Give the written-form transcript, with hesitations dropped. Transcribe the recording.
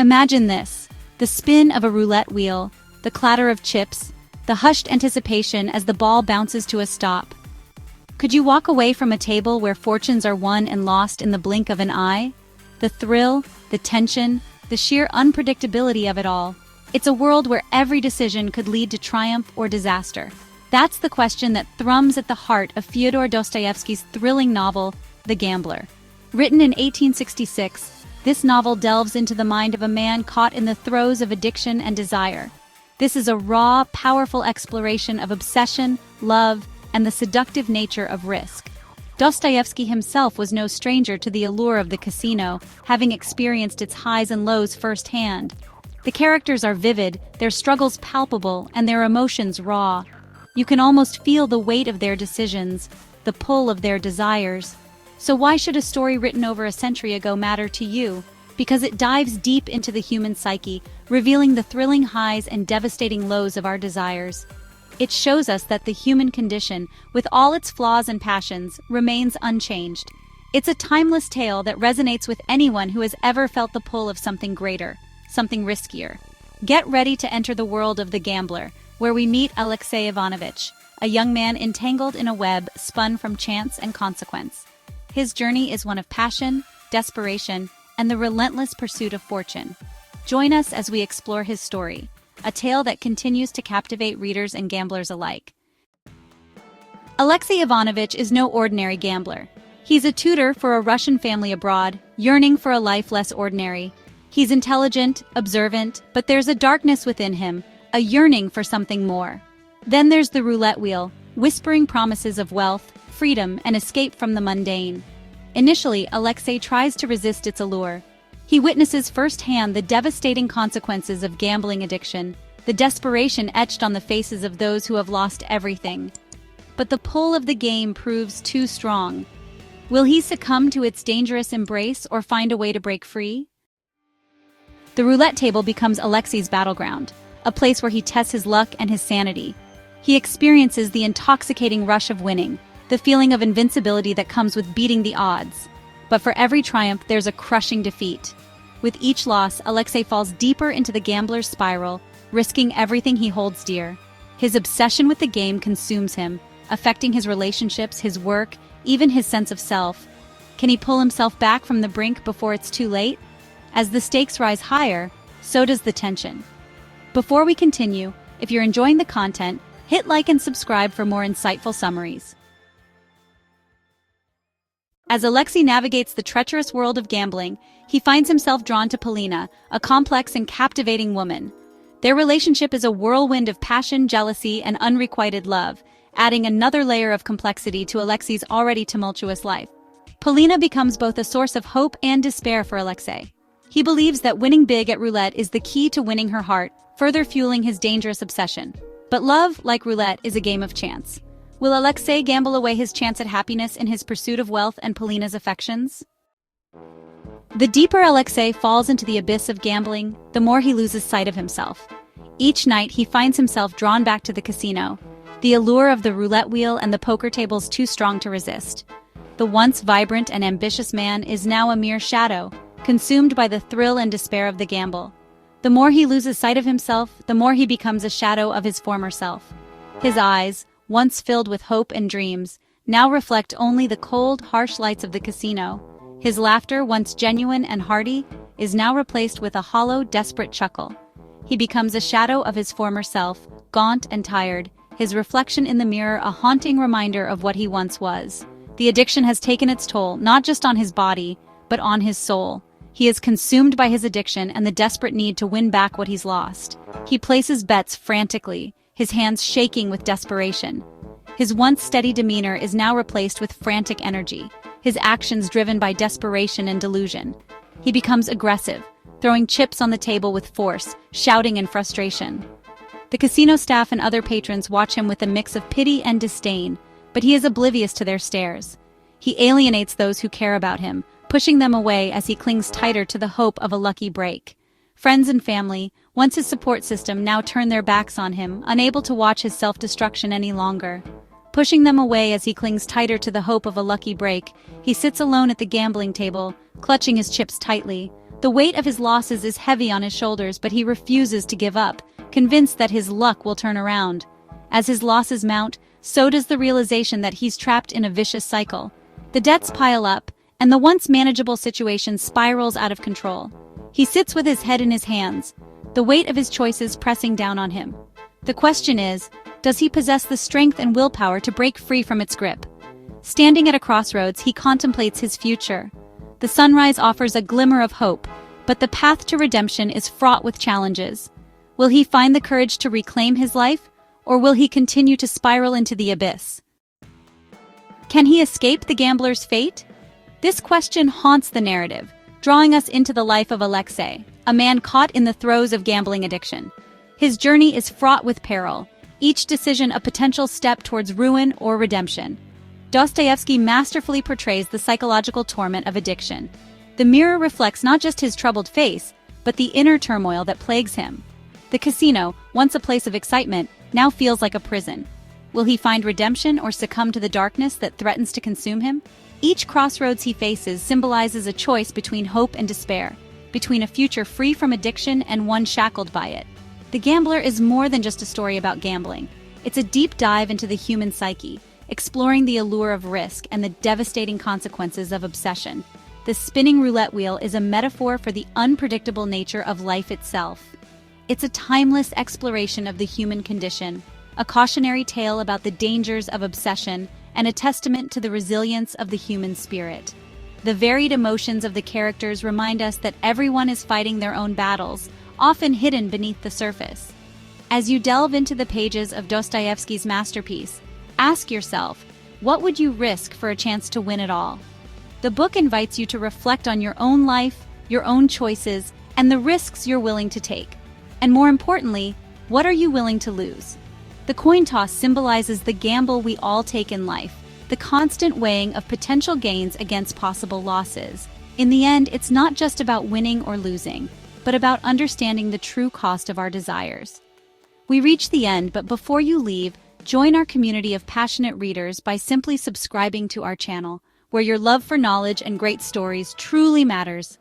Imagine this: the spin of a roulette wheel, the clatter of chips, the hushed anticipation as the ball bounces to a stop. Could you walk away from a table where fortunes are won and lost in the blink of an eye? The thrill, the tension, the sheer unpredictability of it all. It's a world where every decision could lead to triumph or disaster. That's the question that thrums at the heart of Fyodor Dostoyevsky's thrilling novel, The Gambler. Written in 1866, this novel delves into the mind of a man caught in the throes of addiction and desire. This is a raw, powerful exploration of obsession, love, and the seductive nature of risk. Dostoyevsky himself was no stranger to the allure of the casino, having experienced its highs and lows firsthand. The characters are vivid, their struggles palpable, and their emotions raw. You can almost feel the weight of their decisions, the pull of their desires. So why should a story written over a century ago matter to you? Because it dives deep into the human psyche, revealing the thrilling highs and devastating lows of our desires. It shows us that the human condition, with all its flaws and passions, remains unchanged. It's a timeless tale that resonates with anyone who has ever felt the pull of something greater, something riskier. Get ready to enter the world of The Gambler, where we meet Alexei Ivanovich, a young man entangled in a web spun from chance and consequence. His journey is one of passion, desperation, and the relentless pursuit of fortune. Join us as we explore his story, a tale that continues to captivate readers and gamblers alike. Alexei Ivanovich is no ordinary gambler. He's a tutor for a Russian family abroad, yearning for a life less ordinary. He's intelligent, observant, but there's a darkness within him, a yearning for something more. Then there's the roulette wheel, whispering promises of wealth, freedom, and escape from the mundane. Initially, Alexei tries to resist its allure. He witnesses firsthand the devastating consequences of gambling addiction, the desperation etched on the faces of those who have lost everything. But the pull of the game proves too strong. Will he succumb to its dangerous embrace or find a way to break free? The roulette table becomes Alexei's battleground, a place where he tests his luck and his sanity. He experiences the intoxicating rush of winning, the feeling of invincibility that comes with beating the odds. But for every triumph, there's a crushing defeat. With each loss, Alexei falls deeper into the gambler's spiral, risking everything he holds dear. His obsession with the game consumes him, affecting his relationships, his work, even his sense of self. Can he pull himself back from the brink before it's too late? As the stakes rise higher, so does the tension. Before we continue, if you're enjoying the content, hit like and subscribe for more insightful summaries. As Alexei navigates the treacherous world of gambling, he finds himself drawn to Polina, a complex and captivating woman. Their relationship is a whirlwind of passion, jealousy, and unrequited love, adding another layer of complexity to Alexei's already tumultuous life. Polina becomes both a source of hope and despair for Alexei. He believes that winning big at roulette is the key to winning her heart, further fueling his dangerous obsession. But love, like roulette, is a game of chance. Will Alexei gamble away his chance at happiness in his pursuit of wealth and Polina's affections? The deeper Alexei falls into the abyss of gambling, the more he loses sight of himself. Each night, he finds himself drawn back to the casino. The allure of the roulette wheel and the poker tables too strong to resist. The once vibrant and ambitious man is now a mere shadow, consumed by the thrill and despair of the gamble. The more he loses sight of himself, the more he becomes a shadow of his former self. His eyes, once filled with hope and dreams, now reflect only the cold, harsh lights of the casino. His laughter, once genuine and hearty, is now replaced with a hollow, desperate chuckle. He becomes a shadow of his former self, gaunt and tired, his reflection in the mirror a haunting reminder of what he once was. The addiction has taken its toll, not just on his body, but on his soul. He is consumed by his addiction and the desperate need to win back what he's lost. He places bets frantically, his hands shaking with desperation. His once steady demeanor is now replaced with frantic energy, his actions driven by desperation and delusion. He becomes aggressive, throwing chips on the table with force, shouting in frustration. The casino staff and other patrons watch him with a mix of pity and disdain, but he is oblivious to their stares. He alienates those who care about him, pushing them away as he clings tighter to the hope of a lucky break. Friends and family, once his support system, now turn their backs on him, unable to watch his self-destruction any longer. Pushing them away as he clings tighter to the hope of a lucky break, he sits alone at the gambling table, clutching his chips tightly. The weight of his losses is heavy on his shoulders, but he refuses to give up, convinced that his luck will turn around. As his losses mount, so does the realization that he's trapped in a vicious cycle. The debts pile up, and the once manageable situation spirals out of control. He sits with his head in his hands, the weight of his choices pressing down on him. The question is, does he possess the strength and willpower to break free from its grip? Standing at a crossroads, he contemplates his future. The sunrise offers a glimmer of hope, but the path to redemption is fraught with challenges. Will he find the courage to reclaim his life, or will he continue to spiral into the abyss? Can he escape the gambler's fate? This question haunts the narrative, drawing us into the life of Alexei, a man caught in the throes of gambling addiction. His journey is fraught with peril, each decision a potential step towards ruin or redemption. Dostoyevsky masterfully portrays the psychological torment of addiction. The mirror reflects not just his troubled face, but the inner turmoil that plagues him. The casino, once a place of excitement, now feels like a prison. Will he find redemption or succumb to the darkness that threatens to consume him? Each crossroads he faces symbolizes a choice between hope and despair, between a future free from addiction and one shackled by it. The Gambler is more than just a story about gambling. It's a deep dive into the human psyche, exploring the allure of risk and the devastating consequences of obsession. The spinning roulette wheel is a metaphor for the unpredictable nature of life itself. It's a timeless exploration of the human condition, a cautionary tale about the dangers of obsession, and a testament to the resilience of the human spirit. The varied emotions of the characters remind us that everyone is fighting their own battles, often hidden beneath the surface. As you delve into the pages of Dostoyevsky's masterpiece, ask yourself, what would you risk for a chance to win it all? The book invites you to reflect on your own life, your own choices, and the risks you're willing to take. And more importantly, what are you willing to lose? The coin toss symbolizes the gamble we all take in life, the constant weighing of potential gains against possible losses. In the end, it's not just about winning or losing, but about understanding the true cost of our desires. We reach the end, but before you leave, join our community of passionate readers by simply subscribing to our channel, where your love for knowledge and great stories truly matters.